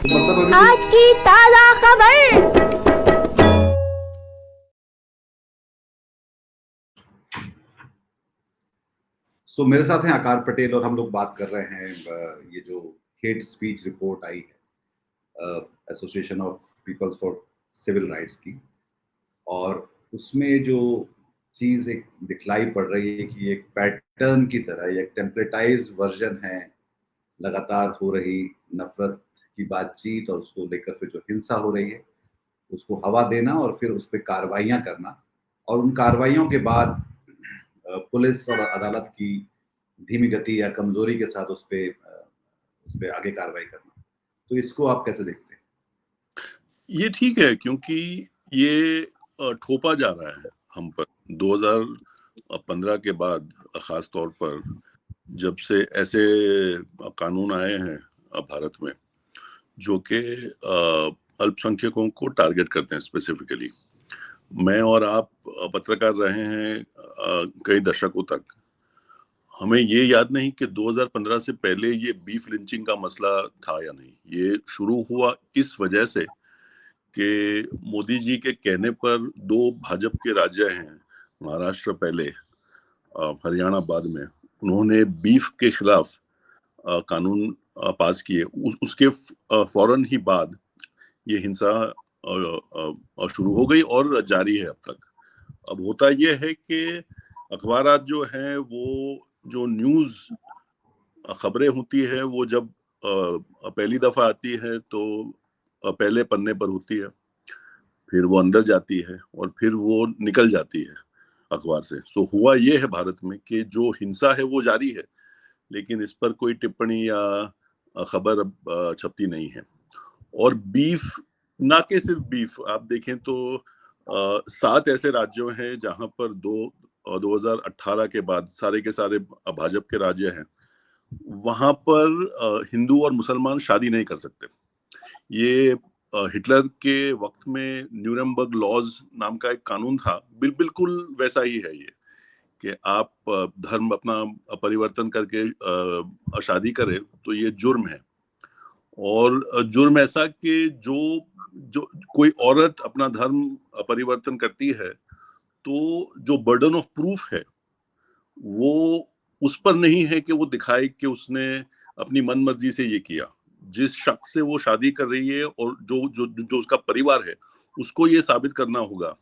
तो मतलब अभी आज की ताजा खबर। मेरे साथ हैं आकार पटेल और हम लोग बात कर रहे हैं ये जो हेट स्पीच रिपोर्ट आई है association of peoples for civil rights की, और उसमें जो चीज एक दिखलाई पड़ रही है कि एक पैटर्न की तरह एक टेम्पलेटाइज वर्जन है लगातार हो रही नफरत की बातचीत, और उसको लेकर फिर जो हिंसा हो रही है उसको हवा देना और फिर उस पर कार्रवाइयां करना, और उन कार्रवाइयों के बाद पुलिस और अदालत की धीमी गति या कमजोरी के साथ उस पे आगे कार्रवाई करना। तो इसको आप कैसे देखते हैं? ये ठीक है, क्योंकि ये थोपा जा रहा है हम पर 2015 के बाद, खास तौर पर जब से ऐसे कानून आए हैं भारत में जो कि अल्पसंख्यकों को टारगेट करते हैं स्पेसिफिकली। मैं और आप पत्रकार रहे हैं कई दशकों तक। हमें ये याद नहीं कि 2015 से पहले ये बीफ लिंचिंग का मसला था या नहीं। ये शुरू हुआ इस वजह से कि मोदी जी के कहने पर दो भाजपा के राज्य हैं, महाराष्ट्र पहले, हरियाणा बाद में, उन्होंने बीफ के खिलाफ कानून पास किए। उसके फौरन ही बाद ये हिंसा शुरू हो गई और जारी है अब तक। अब होता यह है कि अखबारात जो हैं वो जो न्यूज़ खबरें होती है वो जब पहली दफा आती है तो पहले पन्ने पर होती है, फिर वो अंदर जाती है और फिर वो निकल जाती है अखबार से। तो हुआ ये है भारत में कि जो हिंसा है वो जारी है, लेकिन इस पर कोई टिप्पणी या खबर अब छपती नहीं है। और बीफ, ना कि सिर्फ बीफ, आप देखें तो 7 ऐसे राज्यों हैं जहां पर 2018 के बाद सारे के सारे भाजपा के राज्य हैं, वहां पर हिंदू और मुसलमान शादी नहीं कर सकते। ये हिटलर के वक्त में न्यूरेमबर्ग लॉज नाम का एक कानून था, बिल्कुल वैसा ही है ये, कि आप धर्म अपना परिवर्तन करके शादी करें तो ये जुर्म है। और जुर्म ऐसा कि जो जो कोई औरत अपना धर्म परिवर्तन करती है तो जो बर्डन ऑफ प्रूफ है वो उस पर नहीं है कि वो दिखाए कि उसने अपनी मनमर्जी से ये किया। जिस शख्स से वो शादी कर रही है और जो जो जो उसका परिवार है, उसको ये साबित करना होगा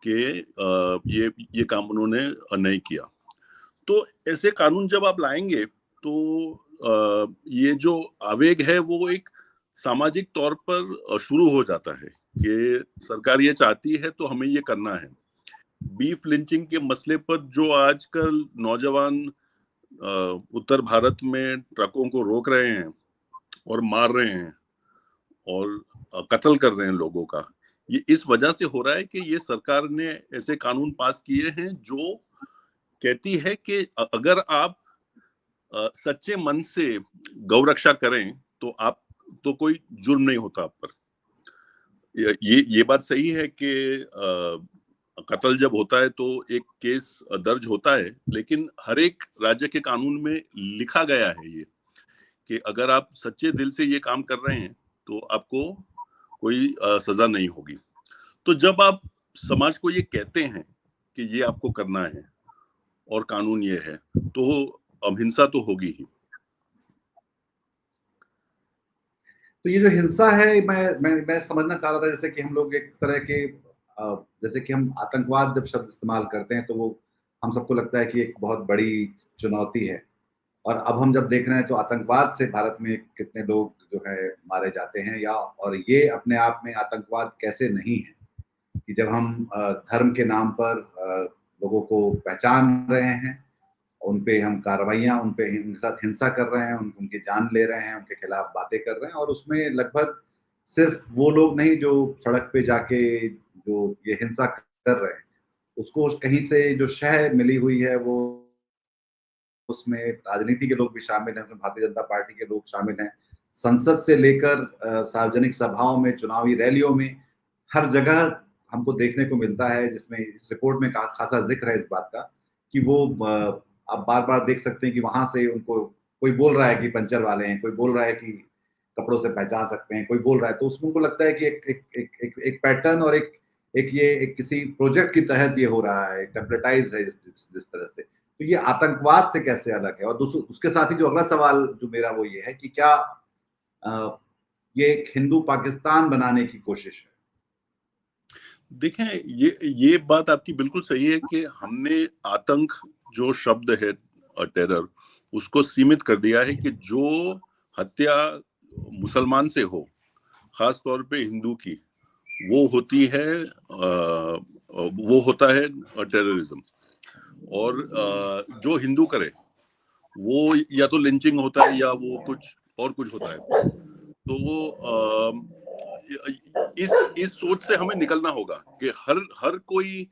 कि ये काम उन्होंने नहीं किया। तो ऐसे कानून जब आप लाएंगे तो ये जो आवेग है वो एक सामाजिक तौर पर शुरू हो जाता है कि सरकार ये चाहती है तो हमें ये करना है। बीफ लिंचिंग के मसले पर जो आजकल नौजवान उत्तर भारत में ट्रकों को रोक रहे हैं और मार रहे हैं और कत्ल कर रहे हैं लोगों का, ये इस वजह से हो रहा है कि ये सरकार ने ऐसे कानून पास किए हैं जो कहती है कि अगर आप सच्चे मन से गौ रक्षा करें तो आप तो कोई जुर्म नहीं होता आप पर। ये बात सही है कि कत्ल जब होता है तो एक केस दर्ज होता है, लेकिन हर एक राज्य के कानून में लिखा गया है ये कि अगर आप सच्चे दिल से ये काम कर रहे हैं तो आपको कोई सजा नहीं होगी। तो जब आप समाज को ये कहते हैं कि ये आपको करना है और कानून ये है, तो अब हिंसा तो होगी ही। तो ये जो हिंसा है, मैं समझना चाह रहा था, जैसे कि हम लोग एक तरह के जैसे कि हम आतंकवाद जब शब्द इस्तेमाल करते हैं तो वो हम सबको लगता है कि एक बहुत बड़ी चुनौती है, और अब हम जब देख रहे हैं तो आतंकवाद से भारत में कितने लोग जो है मारे जाते हैं, या और ये अपने आप में आतंकवाद कैसे नहीं है कि जब हम धर्म के नाम पर लोगों को पहचान रहे हैं, उन पे हम कार्रवाइयां, उन पे उनके साथ हिंसा कर रहे हैं, उनकी जान ले रहे हैं, उनके खिलाफ बातें कर रहे हैं, और उसमें लगभग सिर्फ वो लोग नहीं जो सड़क पे जाके जो ये हिंसा कर रहे हैं, उसको कहीं से जो शह मिली हुई है वो उसमें राजनीति के लोग भी शामिल हैं, उसमें भारतीय जनता पार्टी के लोग शामिल हैं। संसद से लेकर सार्वजनिक सभाओं में, चुनावी रैलियों में, हर जगह हमको देखने को मिलता है, जिसमें इस रिपोर्ट में खासा जिक्र है इस बात का कि वो आप बार बार देख सकते हैं कि वहां से उनको कोई बोल रहा है कि पंचर वाले हैं, कोई बोल रहा है कि कपड़ों से पहचान सकते हैं, कोई बोल रहा है तो उसमें उनको लगता है कि एक पैटर्न और एक किसी प्रोजेक्ट की तहत ये हो रहा है, टेम्पलेटाइज है जिस तरह से। तो ये आतंकवाद से कैसे अलग है? और उसके साथ ही जो अगला सवाल जो मेरा वो ये है कि क्या ये एक हिंदू पाकिस्तान बनाने की कोशिश है? देखें, ये बात आपकी बिल्कुल सही है कि हमने आतंक जो शब्द है टेरर, उसको सीमित कर दिया है कि जो हत्या मुसलमान से हो, खास तौर पे हिंदू की, वो होता है टेररिज्म। और जो हिंदू करे वो या तो लिंचिंग होता है या वो कुछ होता है। तो वो इस सोच से हमें निकलना होगा कि हर कोई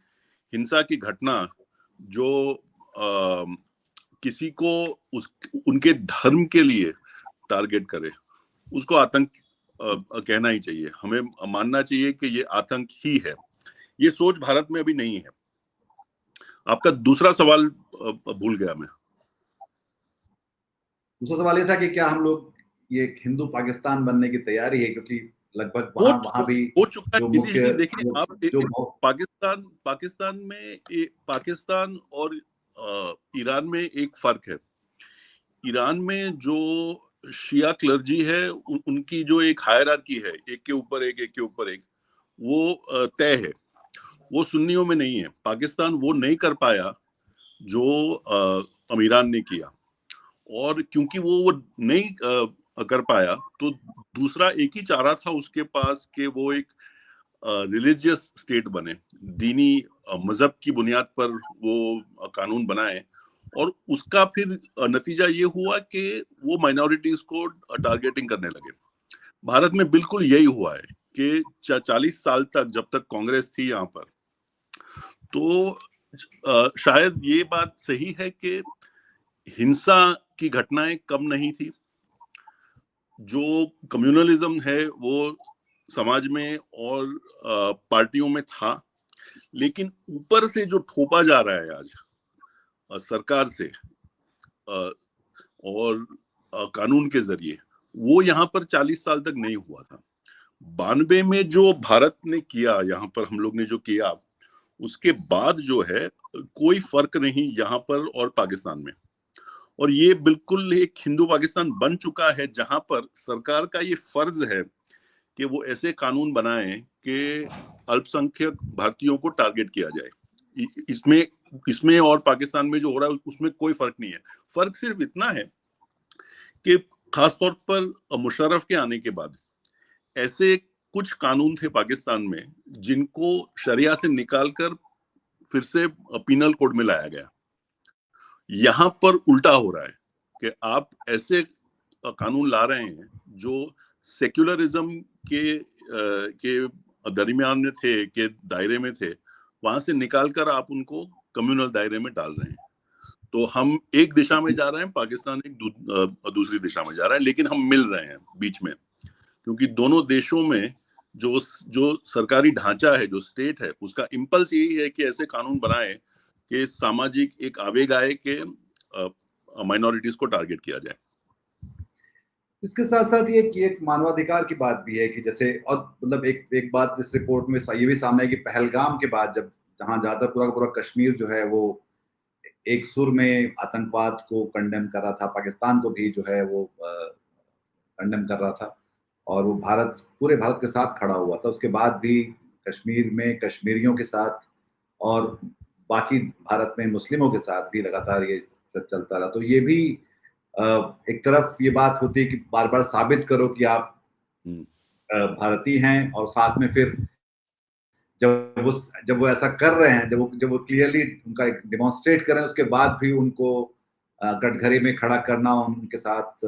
हिंसा की घटना जो किसी को उनके धर्म के लिए टारगेट करे, उसको आतंक कहना ही चाहिए। हमें मानना चाहिए कि ये आतंक ही है। ये सोच भारत में अभी नहीं है। आपका दूसरा सवाल भूल गया मैं। दूसरा सवाल ये था कि क्या हम लोग ये हिंदू पाकिस्तान बनने की तैयारी है, क्योंकि लगभग वहां भी हो चुका है जो नीतीश मुख्य जी। देखिए, आप पाकिस्तान और ईरान में एक फर्क है। ईरान में जो शिया क्लर्जी है, उनकी जो एक हायरार्की है, एक के ऊपर एक, वो तय है। वो सुन्नियों में नहीं है। पाकिस्तान वो नहीं कर पाया जो ईरान ने किया, और क्योंकि वो नहीं कर पाया, तो दूसरा एक ही चारा था उसके पास कि वो एक रिलीजियस स्टेट बने, दीनी मजहब की बुनियाद पर वो कानून बनाए। और उसका फिर नतीजा ये हुआ कि वो माइनॉरिटीज को टारगेटिंग करने लगे। भारत में बिल्कुल यही हुआ है कि 40 साल तक जब तक कांग्रेस थी यहाँ पर, तो शायद ये बात सही है कि हिंसा की घटनाएं कम नहीं थी। जो कम्युनलिज्म है वो समाज में और पार्टियों में था, लेकिन ऊपर से जो थोपा जा रहा है आज सरकार से और कानून के जरिए, वो यहाँ पर 40 साल तक नहीं हुआ था। 92 में जो भारत ने किया, यहाँ पर हम लोग ने जो किया, उसके बाद जो है कोई फर्क नहीं यहाँ पर और पाकिस्तान में। और ये बिल्कुल एक हिंदू पाकिस्तान बन चुका है, जहां पर सरकार का ये फर्ज है कि वो ऐसे कानून बनाए कि अल्पसंख्यक भारतीयों को टारगेट किया जाए। इसमें और पाकिस्तान में जो हो रहा है उसमें कोई फर्क नहीं है। फर्क सिर्फ इतना है कि खासतौर पर मुशर्रफ के आने के बाद ऐसे कुछ कानून थे पाकिस्तान में जिनको शरिया से निकालकर फिर से पीनल कोड में लाया गया। यहाँ पर उल्टा हो रहा है कि आप ऐसे कानून ला रहे हैं जो सेक्युलरिज्म के दरमियान में थे, के दायरे में थे, वहां से निकालकर आप उनको कम्युनल दायरे में डाल रहे हैं। तो हम एक दिशा में जा रहे हैं, पाकिस्तान एक दूसरी दिशा में जा रहा है, लेकिन हम मिल रहे हैं बीच में, क्योंकि दोनों देशों में जो सरकारी ढांचा है, जो स्टेट है, उसका इम्पल्स यही है कि ऐसे कानून बनाए कि सामाजिक एक आवेग आए कि माइनॉरिटीज को टारगेट किया जाए। इसके साथ साथ ये कि एक मानवाधिकार की बात भी है कि जैसे, और मतलब एक बात इस रिपोर्ट में ये भी सामने है कि पहलगाम के बाद जहां ज्यादा पूरा पूरा कश्मीर जो है वो एक सुर में आतंकवाद को कंडेम कर रहा था, पाकिस्तान को भी जो है वो कंडेम कर रहा था, और वो पूरे भारत के साथ खड़ा हुआ था। उसके बाद भी कश्मीर में कश्मीरियों के साथ और बाकी भारत में मुस्लिमों के साथ भी लगातार ये चलता रहा। तो ये भी एक तरफ ये बात होती है कि बार बार साबित करो कि आप भारतीय हैं, और साथ में फिर जब वो ऐसा कर रहे हैं, जब वो क्लियरली उनका डिमॉन्स्ट्रेट कर रहे हैं, उसके बाद भी उनको कटघरे में खड़ा करना, उनके साथ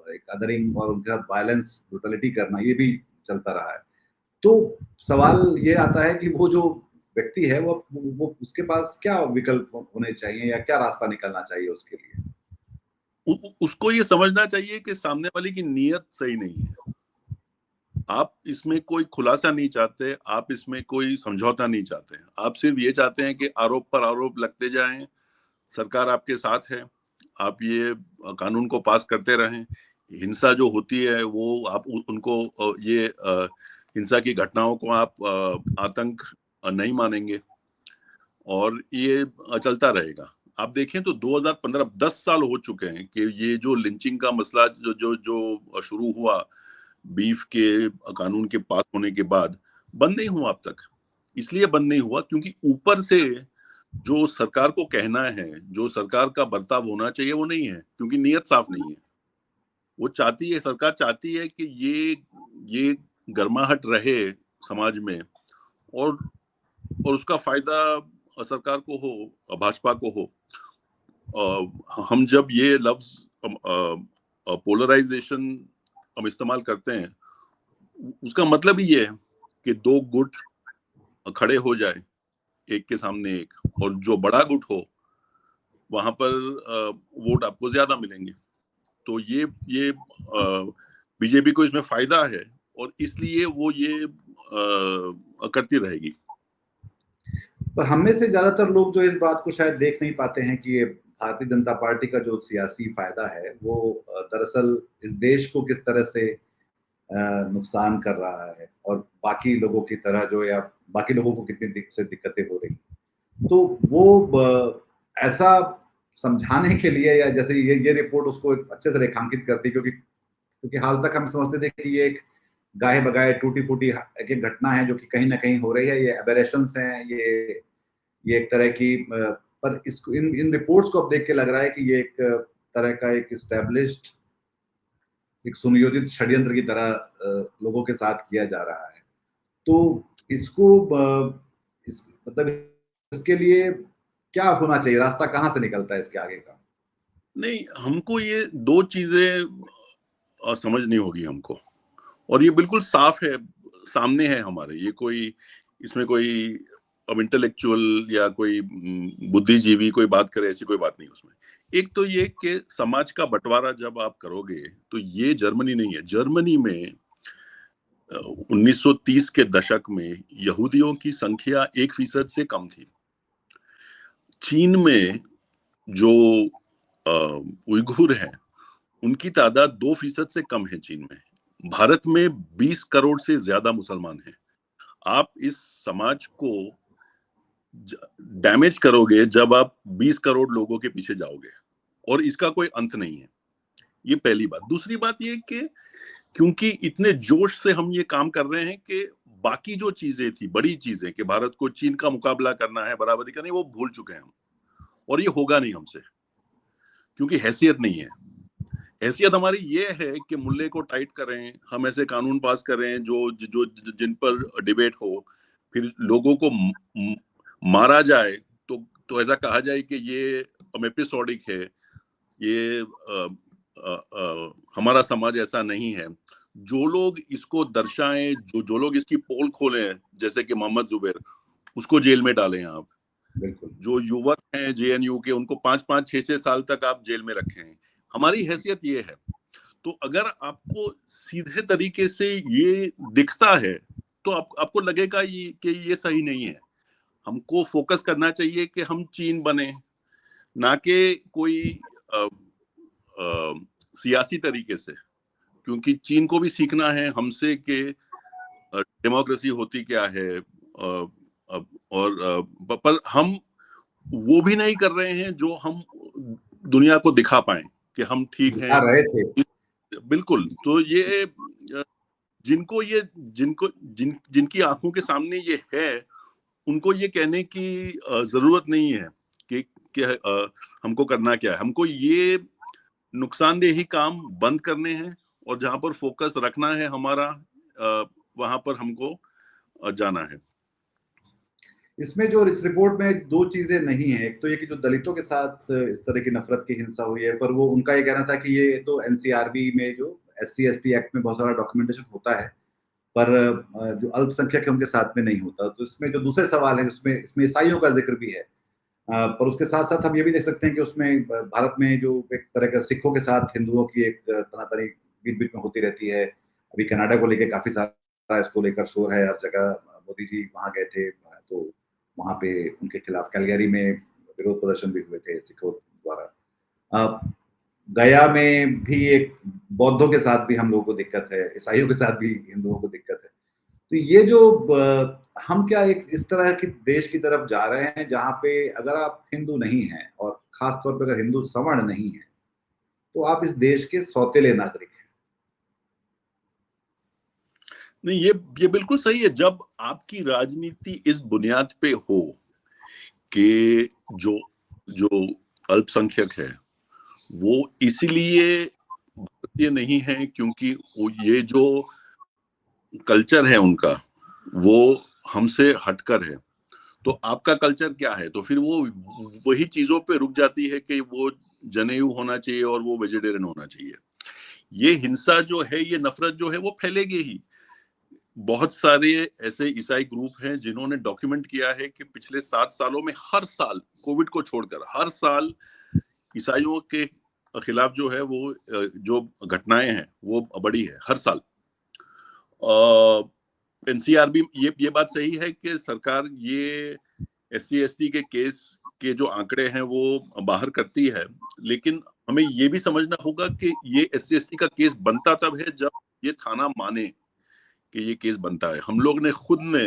एक अदरिंग और उनके साथ वायलेंस, ब्रूटलिटी करना, ये भी चलता रहा है। तो सवाल ये आता है कि वो जो व्यक्ति है वो उसके पास क्या विकल्प होने चाहिए, या क्या रास्ता निकलना चाहिए उसके लिए? उसको ये समझना चाहिए कि सामने वाले की नीयत सही नहीं है। आप इसमें कोई खुलासा नहीं चाहते, आप इसमें कोई समझौता नहीं चाहते, आप सिर्फ ये चाहते हैं कि आरोप पर आरोप लगते जाएं, सरकार आपके साथ है, आप ये कानून को पास करते रहें। हिंसा जो होती है वो आप उनको ये हिंसा की घटनाओं को आप आतंक नहीं मानेंगे और ये चलता रहेगा। आप देखें तो 2015 10 साल हो चुके हैं कि ये जो लिंचिंग का मसला जो जो जो शुरू हुआ बीफ के कानून के पास होने के बाद, बंद नहीं हुआ अब तक। इसलिए बंद नहीं हुआ क्योंकि ऊपर से जो सरकार को कहना है, जो सरकार का बर्ताव होना चाहिए वो नहीं है, क्योंकि नीयत साफ नहीं है। वो चाहती है, सरकार चाहती है कि ये गर्माहट रहे समाज में और उसका फायदा सरकार को हो, भाजपा को हो। हम जब ये लफ्ज पोलराइजेशन हम इस्तेमाल करते हैं, उसका मतलब ही ये है कि दो गुट खड़े हो जाए एक के सामने एक, और जो बड़ा गुट हो वहां पर वोट आपको ज्यादा मिलेंगे। तो ये बीजेपी को इसमें फायदा है और इसलिए वो ये करती रहेगी। पर हम में से ज्यादातर लोग जो इस बात को शायद देख नहीं पाते हैं कि ये भारतीय जनता पार्टी का जो सियासी फायदा है वो दरअसल इस देश को किस तरह से नुकसान कर रहा है और बाकी लोगों की तरह जो, या बाकी लोगों को कितनी दिक्कतें हो रही, तो वो ऐसा समझाने के लिए, या जैसे ये रिपोर्ट उसको अच्छे से रेखांकित करती, क्योंकि हाल तक हम समझते थे कि ये एक गाहे बगाए टूटी फूटी एक घटना है जो कि कहीं ना कहीं हो रही है, ये एबेरेशंस हैं, ये एक तरह की, पर इसको इन रिपोर्ट्स को अब देख के लग रहा है कि ये एक तरह का एक इस्टेब्लिश्ड, एक सुनियोजित षड्यंत्र की तरह लोगों के साथ किया जा रहा है। तो इसको मतलब इसके लिए क्या होना चाहिए, रास्ता कहाँ से निकलता है इसके आगे का? नहीं, हमको ये दो चीजें समझनी होगी हमको, और ये बिल्कुल साफ है, सामने है हमारे। ये कोई, इसमें कोई अब इंटेलेक्चुअल या कोई बुद्धिजीवी कोई बात करे, ऐसी कोई बात नहीं उसमें। एक तो ये कि समाज का बंटवारा जब आप करोगे, तो ये जर्मनी नहीं है। जर्मनी में 1930 के दशक में यहूदियों की संख्या 1% से कम थी। चीन में जो उइघुर हैं, उनकी तादाद 2% से कम है चीन में। भारत में 20 करोड़ से ज्यादा मुसलमान हैं। आप इस समाज को डैमेज करोगे जब आप 20 करोड़ लोगों के पीछे जाओगे, और इसका कोई अंत नहीं है। ये पहली बात। दूसरी बात ये कि क्योंकि इतने जोश से हम ये काम कर रहे हैं कि बाकी जो चीजें थी, बड़ी चीजें, कि भारत को चीन का मुकाबला करना है, बराबरी करनी है, वो भूल चुके हैं हम। और ये होगा नहीं हमसे, क्योंकि हैसियत नहीं है। हैसियत हमारी ये है कि मुल्ले को टाइट करें, हम ऐसे कानून पास करें जो जो जिन पर डिबेट हो, फिर लोगों को मारा जाए तो ऐसा कहा जाए कि ये एपिसोडिक है, ये हमारा समाज ऐसा नहीं है। जो लोग इसको दर्शाएं, जो लोग इसकी पोल खोलें, जैसे कि मोहम्मद जुबैर, उसको जेल में डालें आप। बिल्कुल। जो युवक हैं जेएनयू के, उनको 5-5, 6-6 साल तक आप जेल में रखें। हमारी हैसियत ये है। तो अगर आपको सीधे तरीके से ये दिखता है तो आपको लगेगा कि ये सही नहीं है। हमको फोकस करना चाहिए कि हम चीन बने, ना कि कोई सियासी तरीके से, क्योंकि चीन को भी सीखना है हमसे कि डेमोक्रेसी होती क्या है। और पर हम वो भी नहीं कर रहे हैं जो हम दुनिया को दिखा पाए कि हम ठीक हैं। रहे थे बिल्कुल। तो ये जिनकी आंखों के सामने ये है, उनको ये कहने की जरूरत नहीं है कि हमको करना क्या है। हमको ये नुकसानदेही काम बंद करने हैं, और जहां पर फोकस रखना है हमारा, वहां पर हमको जाना है। इसमें जो इस रिपोर्ट में दो चीजें नहीं है। एक तो ये कि जो दलितों के साथ इस तरह की नफरत की हिंसा हुई है, पर वो उनका ये कहना था कि ये तो एनसीआरबी में जो SC/ST एक्ट में बहुत सारा डॉक्यूमेंटेशन होता है, पर जो अल्पसंख्यक है उनके साथ में नहीं होता। तो इसमें जो दूसरे सवाल है, इसमें ईसाइयों का जिक्र भी है, पर उसके साथ साथ हम ये भी देख सकते हैं कि उसमें भारत में जो एक तरह का सिखों के साथ हिंदुओं की एक तनातनी बीच बीच में होती रहती है। अभी कनाडा को लेकर काफी सारा इसको लेकर शोर है हर जगह। मोदी जी वहां गए थे, तो वहां पे उनके खिलाफ कैलगरी में विरोध प्रदर्शन भी हुए थे सिखों द्वारा। गया में भी एक बौद्धों के साथ भी हम लोगों को दिक्कत है, ईसाइयों के साथ भी हिंदुओं को दिक्कत है। तो ये जो हम क्या एक इस तरह के देश की तरफ जा रहे हैं जहाँ पे अगर आप हिंदू नहीं हैं और खास तौर पे अगर हिंदू सवर्ण नहीं है तो आप इस देश के सौतेले नागरिक हैं। नहीं, ये बिल्कुल सही है। जब आपकी राजनीति इस बुनियाद पे हो कि जो जो अल्पसंख्यक है वो इसीलिए भारतीय नहीं है क्योंकि वो ये जो कल्चर है उनका वो हमसे हटकर है, तो आपका कल्चर क्या है? तो फिर वो वही चीजों पे रुक जाती है कि वो जनेऊ होना चाहिए और वो वेजिटेरियन होना चाहिए। ये हिंसा जो है, ये नफरत जो है वो फैलेगी ही। बहुत सारे ऐसे ईसाई ग्रुप हैं जिन्होंने डॉक्यूमेंट किया है कि पिछले 7 सालों में हर साल, कोविड को छोड़कर हर साल ईसाइयों के खिलाफ जो है वो जो घटनाएं हैं वो बढ़ी है हर साल। एनसीआर भी ये बात सही है कि सरकार ये SC ST के केस के जो आंकड़े हैं वो बाहर करती है, लेकिन हमें ये भी समझना होगा कि ये SC ST का केस बनता तब है जब ये थाना माने कि ये केस बनता है। हम लोग ने खुद ने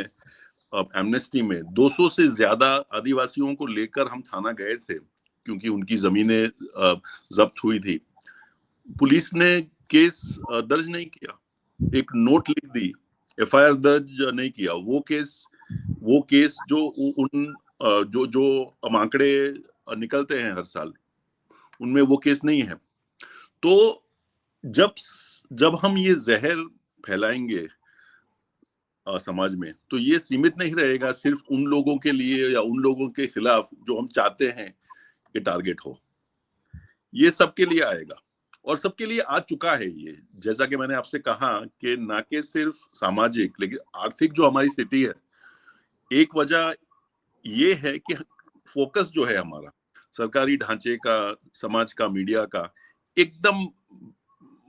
एमनेस्टी में 200 से ज्यादा आदिवासियों को लेकर हम थाना गए थे क्योंकि उनकी जमीनें जब्त हुई थी। पुलिस ने केस दर्ज नहीं किया, एक नोट लिख दी, FIR दर्ज नहीं किया। वो केस जो उन जो आंकड़े निकलते हैं हर साल उनमें वो केस नहीं है। तो जब हम ये जहर फैलाएंगे समाज में, तो ये सीमित नहीं रहेगा सिर्फ उन लोगों के लिए या उन लोगों के खिलाफ जो हम चाहते हैं कि टारगेट हो। ये सबके लिए आएगा और सबके लिए आ चुका है। ये जैसा कि मैंने आपसे कहा कि ना कि सिर्फ सामाजिक लेकिन आर्थिक जो हमारी स्थिति है, एक वजह ये है कि फोकस जो है हमारा सरकारी ढांचे का, समाज का, मीडिया का एकदम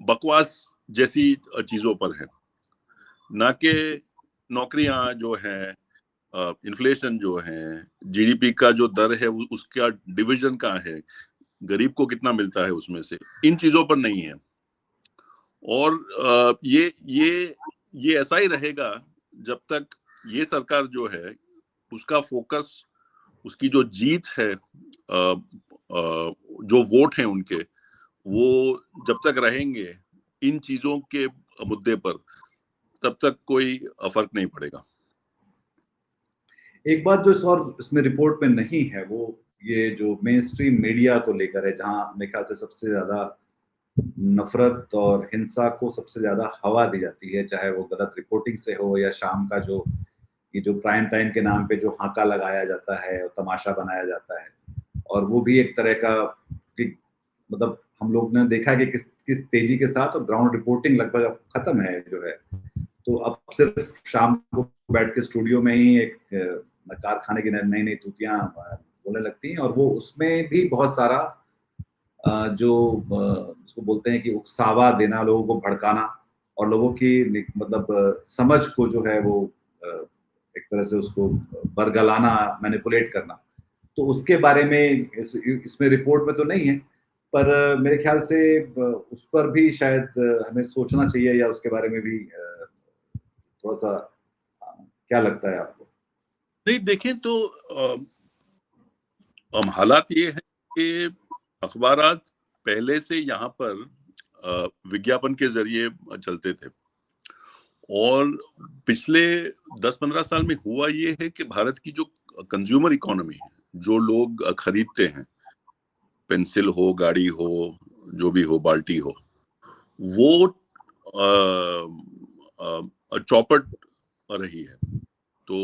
बकवास जैसी चीजों पर है, ना कि नौकरियां जो हैं, इन्फ्लेशन जो है, GDP का जो दर है उसका डिवीजन कहाँ है, गरीब को कितना मिलता है उसमें से, इन चीजों पर नहीं है। और ये ऐसा ही रहेगा जब तक ये सरकार जो है उसका फोकस, उसकी जो जीत है, जो वोट हैं उनके, वो जब तक रहेंगे इन चीजों के मुद्दे पर, तब तक कोई फर्क नहीं पड़ेगा। एक बात जो इसमें रिपोर्ट में नहीं है वो ये जो मेन स्ट्रीम मीडिया को लेकर है, जहां मेरे ख्याल से सबसे ज्यादा नफरत और हिंसा को सबसे ज्यादा हवा दी जाती है, चाहे वो गलत रिपोर्टिंग से हो या शाम का जो ये जो प्राइम टाइम के नाम पे जो हाका लगाया जाता है और तमाशा बनाया जाता है, और वो भी एक तरह का मतलब हम लोग ने देखा कि किस तेजी के साथ, और ग्राउंड रिपोर्टिंग लगभग अब खत्म है जो है। तो अब सिर्फ शाम को बैठ के स्टूडियो में ही एक कारखाने की नई नई तूतियां बोलने लगती हैं, और वो उसमें भी बहुत सारा जो उसको बोलते हैं कि उकसावा देना, लोगों को भड़काना और लोगों की मतलब समझ को जो है वो एक तरह से उसको बरगलाना, मैनिपुलेट करना। तो उसके बारे में इसमें रिपोर्ट में तो नहीं है, पर मेरे ख्याल से उस पर भी शायद हमें सोचना चाहिए, या उसके बारे में भी थोड़ा सा क्या लगता है आपको? नहीं, देखें तो हालात ये है कि अखबारात पहले से यहाँ पर विज्ञापन के जरिए चलते थे, और पिछले 10-15 साल में हुआ ये है कि भारत की जो कंज्यूमर इकोनॉमी है, जो लोग खरीदते हैं, पेंसिल हो, गाड़ी हो, जो भी हो, बाल्टी हो, वो चौपट रही है। तो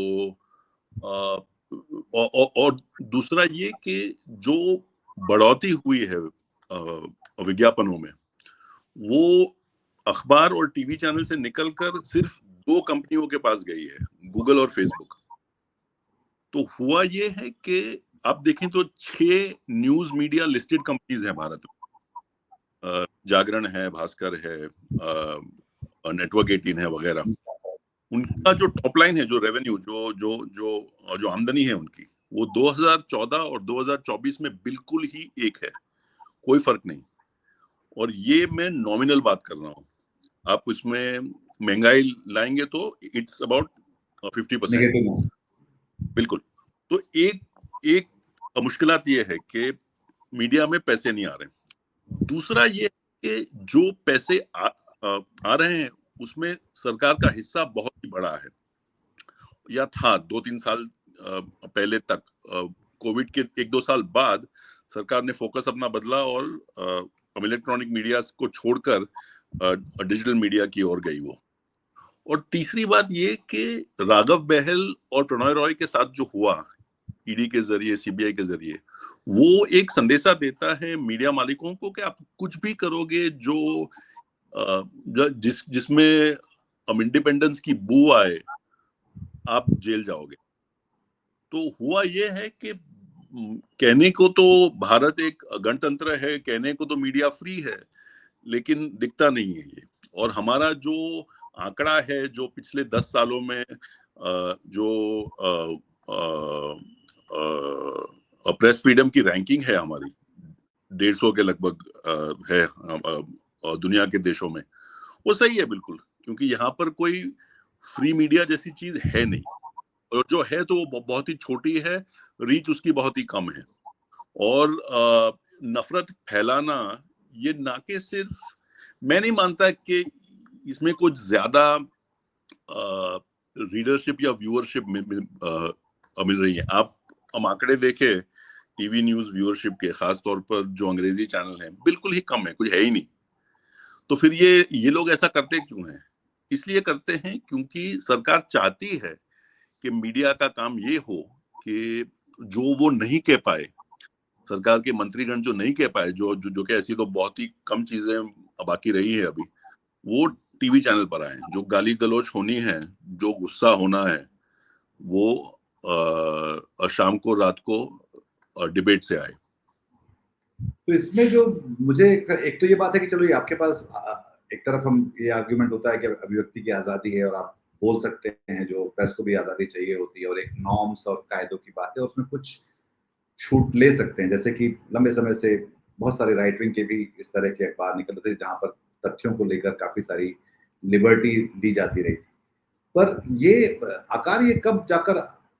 और दूसरा ये कि जो बढ़ोतरी हुई है विज्ञापनों में, वो अखबार और टीवी चैनल से निकलकर सिर्फ 2 कंपनियों के पास गई है, गूगल और फेसबुक। तो हुआ ये है कि आप देखें तो 6 न्यूज मीडिया लिस्टेड कंपनीज हैं भारत में। जागरण है, भास्कर है, नेटवर्क 18 है वगैरह। उनका जो टॉप लाइन है, जो रेवेन्यू, जो आमदनी है उनकी, वो 2014 और 2024 में बिल्कुल ही एक है, कोई फर्क नहीं। और ये मैं नॉमिनल बात कर रहा हूँ। आप इसमें महंगाई लाएंगे तो इट्स अबाउट 50%। नेगेटिव। बिल्कुल। तो एक एक मुश्किलात ये है कि मीडिया में पैसे नहीं आ रहे। दूसरा ये कि जो पैसे आ रहे हैं उसमें सरकार का हिस्सा बहुत ही बड़ा है, या था 2-3 साल पहले तक। कोविड के 1-2 साल बाद सरकार ने फोकस अपना बदला और इलेक्ट्रॉनिक मीडिया को छोड़कर डिजिटल मीडिया की ओर गई वो। और तीसरी बात ये कि राघव बहल और प्रणय रॉय के साथ जो हुआ ईडी के जरिए, सीबीआई के जरिए, वो एक संदेशा देता है मीडिया मालिकों को कि आप कुछ भी करोगे जो जिसमें इंडिपेंडेंस की बू आए, आप जेल जाओगे। तो हुआ ये है कि कहने को तो भारत एक गणतंत्र है, कहने को तो मीडिया फ्री है, लेकिन दिखता नहीं है ये। और हमारा जो आंकड़ा है, जो पिछले 10 सालों में जो प्रेस फ्रीडम की रैंकिंग है हमारी, 150 के लगभग है दुनिया के देशों में, वो सही है बिल्कुल, क्योंकि यहाँ पर कोई फ्री मीडिया जैसी चीज है नहीं, और जो है तो वो बहुत ही छोटी है, रीच उसकी बहुत ही कम है। और नफरत फैलाना ये ना के सिर्फ, मैं नहीं मानता कि इसमें कुछ ज्यादा रीडरशिप या व्यूअरशिप मिल रही है। आप हम आंकड़े देखें टीवी न्यूज व्यूअरशिप के, खासतौर पर जो अंग्रेजी चैनल हैं, बिल्कुल ही कम है, कुछ है ही नहीं। तो फिर ये लोग ऐसा करते क्यों हैं? इसलिए करते हैं क्योंकि सरकार चाहती है कि मीडिया का काम ये हो कि जो वो नहीं कह पाए, सरकार के मंत्रीगण जो नहीं कह पाए, जो कि ऐसी तो बहुत ही कम चीजें बाकी रही है अभी, वो टीवी चैनल पर आए। जो गाली गलौज होनी है, जो गुस्सा होना है, वो शाम को, रात को डिबेट से आए। तो इसमें जो मुझे एक तो ये बात है कि चलो ये आपके पास एक तरफ हम ये आर्ग्यूमेंट होता है कि अभिव्यक्ति की आजादी है और आप बोल सकते हैं, जो प्रेस को भी आजादी चाहिए होती है, और एक नॉर्म्स और कायदों की बात है, उसमें कुछ छूट ले सकते हैं। जैसे कि लंबे समय से बहुत सारे राइट विंग के भी इस तरह के अखबार निकलते थे जहां पर तथ्यों को लेकर काफी सारी लिबर्टी दी जाती रही थी। पर ये आकार ये कब जाकर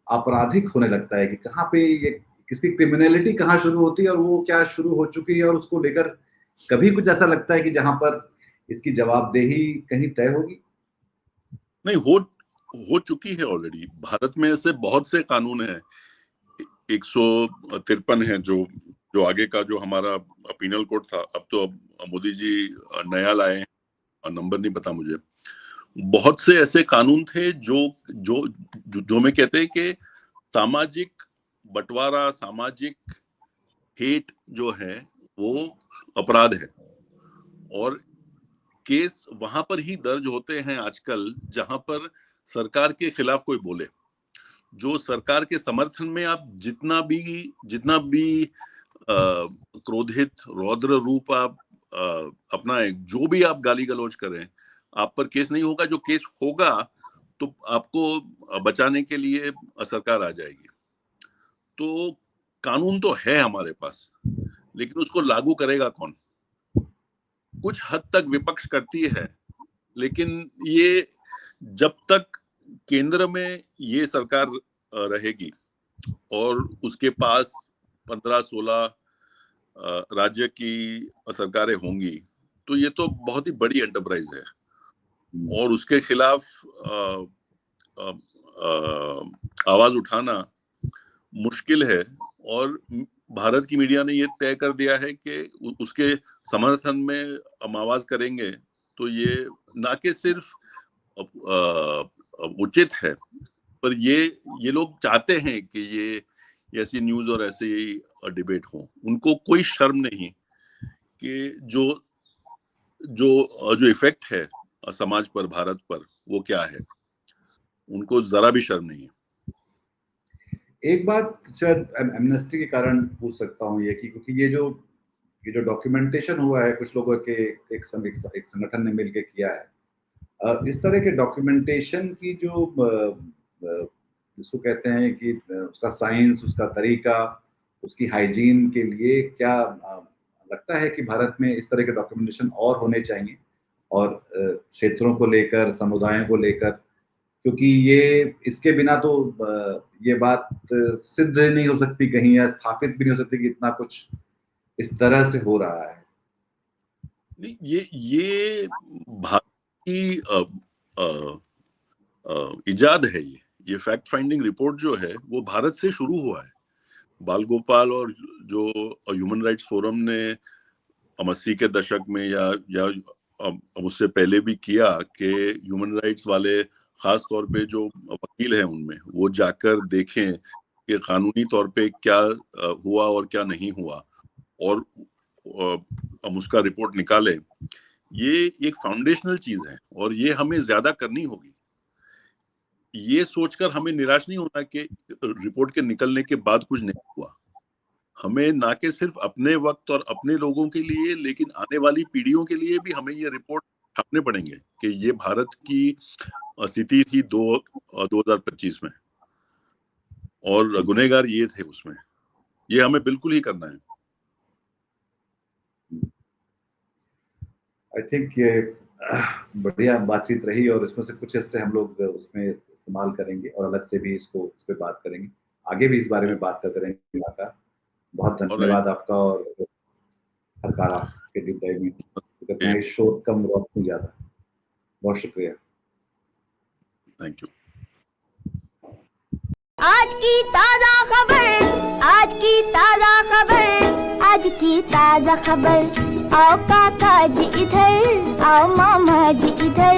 आपराधिक होने लगता है कि कहाँ पे ये, किसकी क्रिमिनलिटी कहाँ शुरू होती है और वो क्या शुरू हो चुकी है, और उसको लेकर कभी कुछ ऐसा लगता है कि जहां पर इसकी जवाबदेही कहीं तय होगी? नहीं, हो चुकी है ऑलरेडी। भारत में ऐसे बहुत से कानून हैं, 153 है, जो आगे का जो हमारा पीनल कोड था, अब मोदी जी नया लाए हैं, नंबर नहीं पता मुझे। बहुत से ऐसे कानून थे जो मैं कहते हैं कि सामाजिक बंटवारा, सामाजिक हेट जो है वो अपराध है, और केस वहां पर ही दर्ज होते हैं आजकल जहां पर सरकार के खिलाफ कोई बोले। जो सरकार के समर्थन में आप जितना भी क्रोधित रौद्र रूप आप अपनाएं, जो भी आप गाली गलौज करें, आप पर केस नहीं होगा। जो केस होगा तो आपको बचाने के लिए सरकार आ जाएगी। तो कानून तो है हमारे पास, लेकिन उसको लागू करेगा कौन? कुछ हद तक विपक्ष करती है, लेकिन ये जब तक केंद्र में ये सरकार रहेगी और उसके पास 15-16 राज्य की सरकारें होंगी, तो ये तो बहुत ही बड़ी एंटरप्राइज है, और उसके खिलाफ आवाज उठाना मुश्किल है। और भारत की मीडिया ने ये तय कर दिया है कि उसके समर्थन में हम आवाज करेंगे, तो ये ना कि सिर्फ उचित है, पर ये लोग चाहते हैं कि ये ऐसी न्यूज और ऐसे डिबेट हो। उनको कोई शर्म नहीं कि जो इफेक्ट है समाज पर, भारत पर, वो क्या है। उनको जरा भी शर्म नहीं है। एक बात शायद एमनेस्टी के कारण पूछ सकता हूँ ये कि क्योंकि ये जो डॉक्यूमेंटेशन हुआ है कुछ लोगों के एक संगठन ने मिलकर किया है, इस तरह के डॉक्यूमेंटेशन की जो जिसको कहते हैं कि उसका साइंस, उसका तरीका, उसकी हाइजीन के लिए क्या लगता है कि भारत में इस तरह के डॉक्यूमेंटेशन और होने चाहिए, और क्षेत्रों को लेकर, समुदायों को लेकर, क्योंकि ये इसके बिना तो ये बात सिद्ध नहीं हो सकती कहीं, या स्थापित भी नहीं हो सकती कि इतना कुछ इस तरह से हो रहा है। नहीं, ये भारत की इजाद है। ये फैक्ट फाइंडिंग रिपोर्ट जो है वो भारत से शुरू हुआ है। बाल गोपाल और जो ह्यूमन राइट्स फोरम ने 80 के दशक में या उससे पहले भी किया कि ह्यूमन राइट्स वाले, खास तौर पे जो वकील हैं उनमें, वो जाकर देखें कि कानूनी तौर पे क्या हुआ और क्या नहीं हुआ, और हम उसका रिपोर्ट निकाले। ये एक फाउंडेशनल चीज है और ये हमें ज्यादा करनी होगी। ये सोचकर हमें निराश नहीं होना कि रिपोर्ट के निकलने के बाद कुछ नहीं हुआ। हमें ना कि सिर्फ अपने वक्त और अपने लोगों के लिए, लेकिन आने वाली पीढ़ियों के लिए भी हमें ये रिपोर्ट छापने पड़ेंगे कि ये भारत की स्थिति थी 2025 में, और गुनहगार ये थे उसमें। ये हमें बिल्कुल ही करना है। आई थिंक ये बढ़िया बातचीत रही, और इसमें से कुछ हिस्से हम लोग उसमें इस्तेमाल करेंगे और अलग से भी इस पे बात करेंगे। आगे भी इस बारे में बात करते रहेंगे। बहुत धन्यवाद आपका, और हर कार आपके डीप डाइव में कहते हैं शोध कम रोशनी ज्यादा। बहुत शुक्रिया, थैंक यू। आज की ताजा खबर, आज की ताजा खबर, आज की ताजा खबर। आओ काका जी इधर, आओ मामा जी इधर।